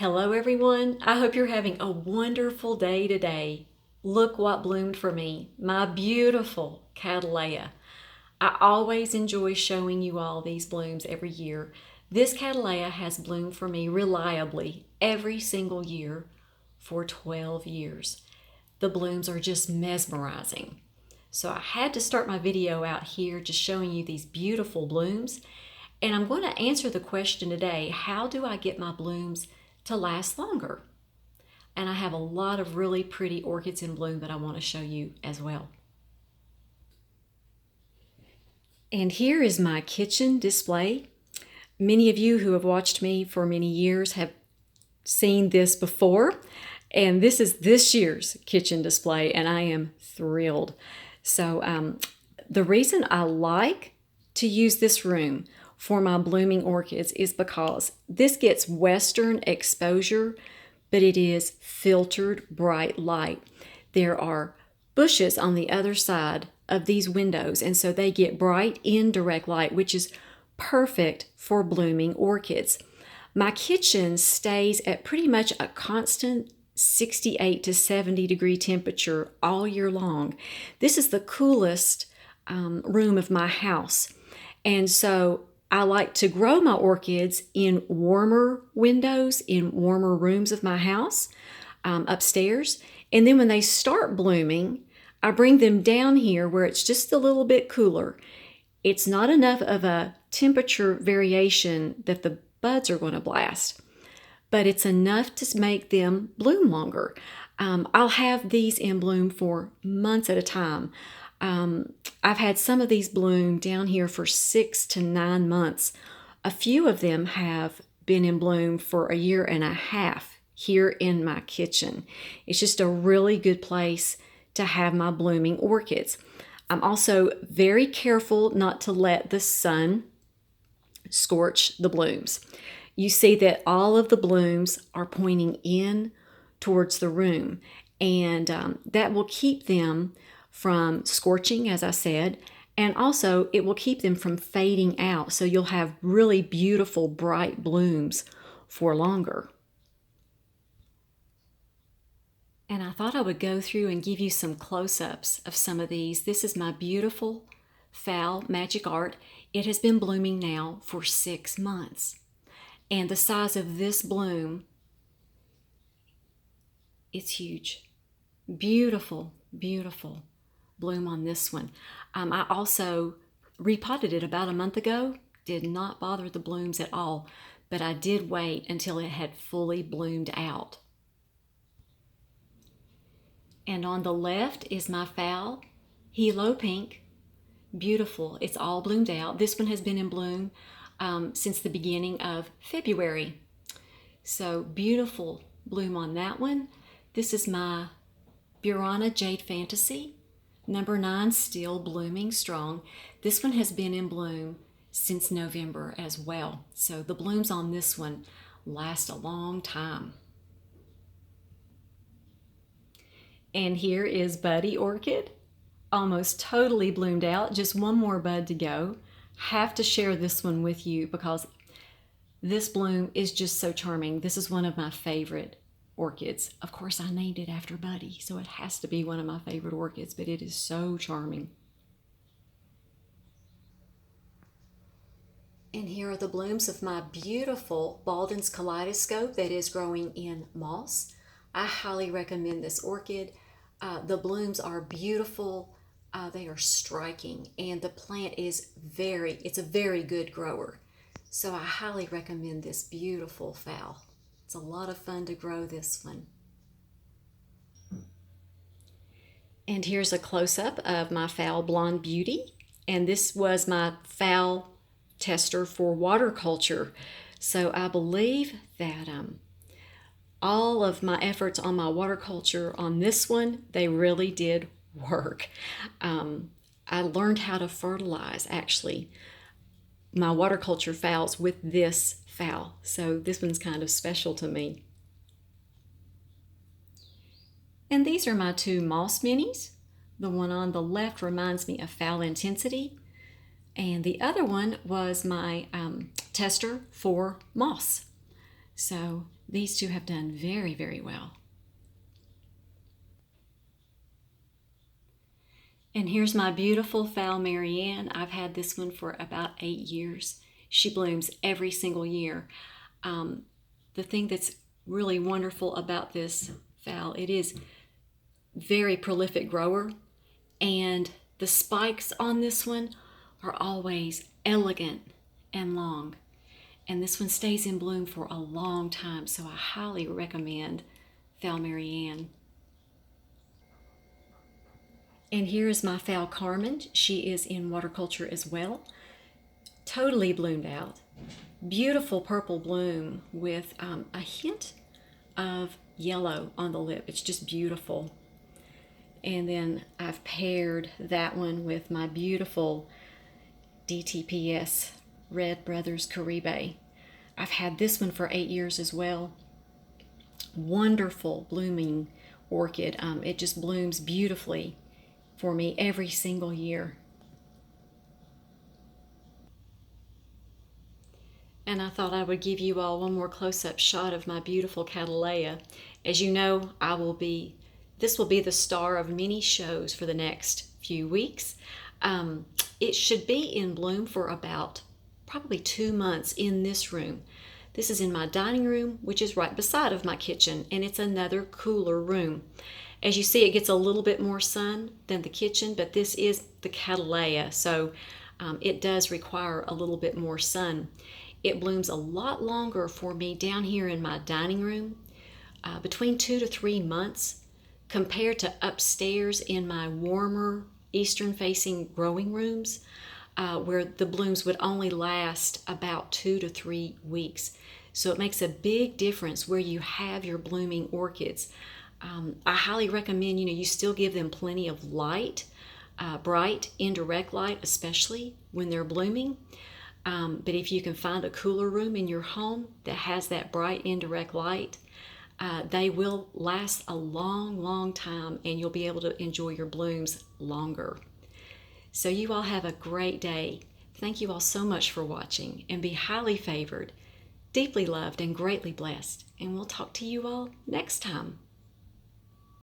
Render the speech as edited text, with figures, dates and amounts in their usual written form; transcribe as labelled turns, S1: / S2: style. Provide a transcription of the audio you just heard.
S1: Hello everyone, I hope you're having a wonderful day today. Look what bloomed for me, my beautiful Cattleya. I always enjoy showing you all these blooms every year. This Cattleya has bloomed for me reliably every single year for 12 years. The blooms are just mesmerizing. So I had to start my video out here just showing you these beautiful blooms. And I'm going to answer the question today, how do I get my blooms to last longer? And I have a lot of really pretty orchids in bloom that I want to show you as well. And here is my kitchen display. Many of you who have watched me for many years have seen this before. And this is this year's kitchen display, and I am thrilled. So the reason I like to use this room for my blooming orchids is because this gets western exposure, but it is filtered bright light. There are bushes on the other side of these windows, and so they get bright indirect light, which is perfect for blooming orchids. My kitchen stays at pretty much a constant 68 to 70 degree temperature all year long. This is the coolest room of my house, and so I like to grow my orchids in warmer windows, in warmer rooms of my house, upstairs. And then when they start blooming, I bring them down here where it's just a little bit cooler. It's not enough of a temperature variation that the buds are going to blast, but it's enough to make them bloom longer. I'll have these in bloom for months at a time. I've had some of these bloom down here for 6 to 9 months. A few of them have been in bloom for a year and a half here in my kitchen. It's just a really good place to have my blooming orchids. I'm also very careful not to let the sun scorch the blooms. You see that all of the blooms are pointing in towards the room, and that will keep them from scorching, as I said, and also it will keep them from fading out, so you'll have really beautiful bright blooms for longer. And I thought I would go through and give you some close-ups of some of these. This is my beautiful Phal Magic Art. It has been blooming now for 6 months, and the size of this bloom, it's huge. Beautiful, beautiful bloom on this one. I also repotted it about a month ago. Did not bother the blooms at all, but I did wait until it had fully bloomed out. And on the left is my Phal Hilo Pink. Beautiful. It's all bloomed out. This one has been in bloom since the beginning of February. So beautiful bloom on that one. This is my Burana Jade Fantasy. Number 9, still blooming strong. This one has been in bloom since November as well. So the blooms on this one last a long time. And here is Buddy Orchid, almost totally bloomed out. Just one more bud to go. Have to share this one with you because this bloom is just so charming. This is one of my favorite orchids. Of course, I named it after Buddy, so it has to be one of my favorite orchids, but it is so charming. And here are the blooms of my beautiful Baldan's Kaleidoscope that is growing in moss. I highly recommend this orchid. The blooms are beautiful. They are striking, and the plant is it's a very good grower. So I highly recommend this beautiful Phal. It's a lot of fun to grow this one. And here's a close-up of my Phal Blond Beauty. And this was my Phal tester for waterculture. So I believe that all of my efforts on my waterculture on this one, they really did work. I learned how to fertilize, actually, my waterculture Phals with this Phal. So this one's kind of special to me. And these are my 2 moss minis. The one on the left reminds me of Phal Intensity, and the other one was my tester for moss. So these two have done very, very well. And here's my beautiful Phal Marianne. I've had this one for about 8 years. She blooms every single year. The thing that's really wonderful about this Phal, it is very prolific grower, and the spikes on this one are always elegant and long. And this one stays in bloom for a long time, so I highly recommend Phal Marianne. And here is my Phal Carmen. She is in waterculture as well. Totally bloomed out. Beautiful purple bloom with a hint of yellow on the lip. It's just beautiful. And then I've paired that one with my beautiful Dtps Red Brothers Caribe. I've had this one for 8 years as well. Wonderful blooming orchid. It just blooms beautifully for me every single year. And I thought I would give you all one more close-up shot of my beautiful Cattleya. As you know, this will be the star of many shows for the next few weeks. It should be in bloom for about probably 2 months in this room. This is in my dining room, which is right beside of my kitchen, and it's another cooler room. As you see, it gets a little bit more sun than the kitchen, but this is the Cattleya, so it does require a little bit more sun. It blooms a lot longer for me down here in my dining room, between 2 to 3 months, compared to upstairs in my warmer eastern-facing growing rooms, where the blooms would only last about 2 to 3 weeks. So it makes a big difference where you have your blooming orchids. I highly recommend, you still give them plenty of light, bright, indirect light, especially when they're blooming. But if you can find a cooler room in your home that has that bright, indirect light, they will last a long, long time, and you'll be able to enjoy your blooms longer. So you all have a great day. Thank you all so much for watching, and be highly favored, deeply loved, and greatly blessed. And we'll talk to you all next time.